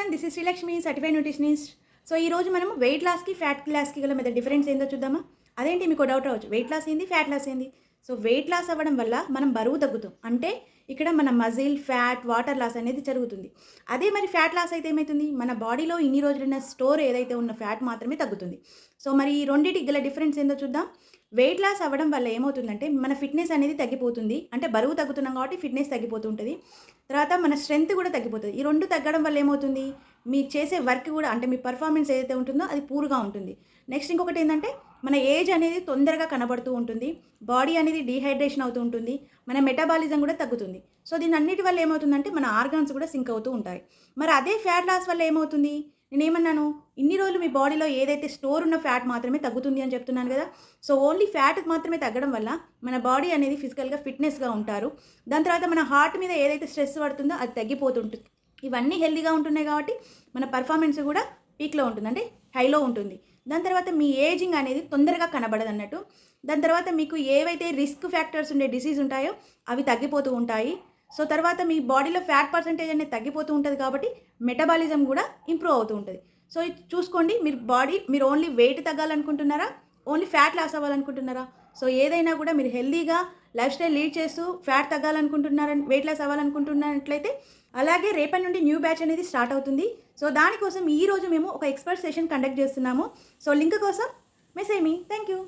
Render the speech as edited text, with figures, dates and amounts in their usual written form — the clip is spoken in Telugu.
Everyone, this is Srilakshmi, certified nutritionist. So ఈ రోజు మనము వెయిట్ లాస్కి ఫ్యాట్ లాస్కి గల మీద డిఫరెన్స్ ఏందో చూద్దామా. అదేంటి మీకు డౌట్ అవ్వచ్చు, వెయిట్ లాస్ ఏంది, ఫ్యాట్ లాస్ ఏంది. సో వెయిట్ లాస్ అవ్వడం వల్ల మనం బరువు తగ్గుతాం, అంటే ఇక్కడ మన మజిల్, ఫ్యాట్, వాటర్ లాస్ అనేది జరుగుతుంది. అదే మరి ఫ్యాట్ లాస్ అయితే ఏమవుతుంది, మన బాడీలో ఇన్ని రోజులున్న స్టోర్ ఏదైతే ఉన్న ఫ్యాట్ మాత్రమే తగ్గుతుంది. సో మరి ఈ రెండింటికి గల డిఫరెన్స్ ఏందో చూద్దాం. వెయిట్ లాస్ అవ్వడం వల్ల ఏమవుతుందంటే మన ఫిట్నెస్ అనేది తగ్గిపోతుంది, అంటే బరువు తగ్గుతున్నాం కాబట్టి ఫిట్నెస్ తగ్గిపోతూ ఉంటుంది. తర్వాత మన స్ట్రెంత్ కూడా తగ్గిపోతుంది. ఈ రెండు తగ్గడం వల్ల ఏమవుతుంది, మీరు చేసే వర్క్ కూడా, అంటే మీ పర్ఫార్మెన్స్ ఏదైతే ఉంటుందో అది పూర్గా ఉంటుంది. నెక్స్ట్ ఇంకొకటి ఏంటంటే మన ఏజ్ అనేది తొందరగా కనబడుతూ ఉంటుంది, బాడీ అనేది డీహైడ్రేషన్ అవుతూ ఉంటుంది, మన మెటాబాలిజం కూడా తగ్గుతుంది. సో దీని అన్నిటి వల్ల ఏమవుతుందంటే మన ఆర్గాన్స్ కూడా సింక్ అవుతూ ఉంటాయి. మరి అదే ఫ్యాట్ లాస్ వల్ల ఏమవుతుంది, నేనేమన్నాను, ఇన్ని రోజులు మీ బాడీలో ఏదైతే స్టోర్ ఉన్న ఫ్యాట్ మాత్రమే తగ్గుతుంది అని చెప్తున్నాను కదా. సో ఓన్లీ ఫ్యాట్ మాత్రమే తగ్గడం వల్ల మన బాడీ అనేది ఫిజికల్గా ఫిట్నెస్గా ఉంటారు. దాని తర్వాత మన హార్ట్ మీద ఏదైతే స్ట్రెస్ పడుతుందో అది తగ్గిపోతుంటుంది. ఇవన్నీ హెల్దీగా ఉంటున్నాయి కాబట్టి మన పర్ఫార్మెన్స్ కూడా పీక్లో ఉంటుంది, అంటే హైలో ఉంటుంది. దాని తర్వాత మీ ఏజింగ్ అనేది తొందరగా కనబడదు అన్నట్టు. దాని తర్వాత మీకు ఏవైతే రిస్క్ ఫ్యాక్టర్స్ ఉండే డిసీజ్ ఉంటాయో అవి తగ్గిపోతూ ఉంటాయి. సో తర్వాత మీ బాడీలో ఫ్యాట్ పర్సంటేజ్ అనేది తగ్గిపోతూ ఉంటుంది కాబట్టి మెటబాలిజం కూడా ఇంప్రూవ్ అవుతూ ఉంటుంది. సో ఇది చూసుకోండి, మీరు ఓన్లీ వెయిట్ తగ్గాలనుకుంటున్నారా, ఓన్లీ ఫ్యాట్ లాస్ అవ్వాలనుకుంటున్నారా. సో ఏదైనా కూడా మీరు హెల్దీగా లైఫ్ స్టైల్ లీడ్ చేస్తూ ఫ్యాట్ తగ్గాలనుకుంటున్నారని, వెయిట్ లాస్ అవ్వాలనుకుంటున్నట్లయితే, అలాగే రేపటి నుండి న్యూ బ్యాచ్ అనేది స్టార్ట్ అవుతుంది. సో దానికోసం ఈరోజు మేము ఒక ఎక్స్పర్ట్ సెషన్ కండక్ట్ చేస్తున్నాము. సో లింక్ కోసం మెసేజ్ మీ. Thank you.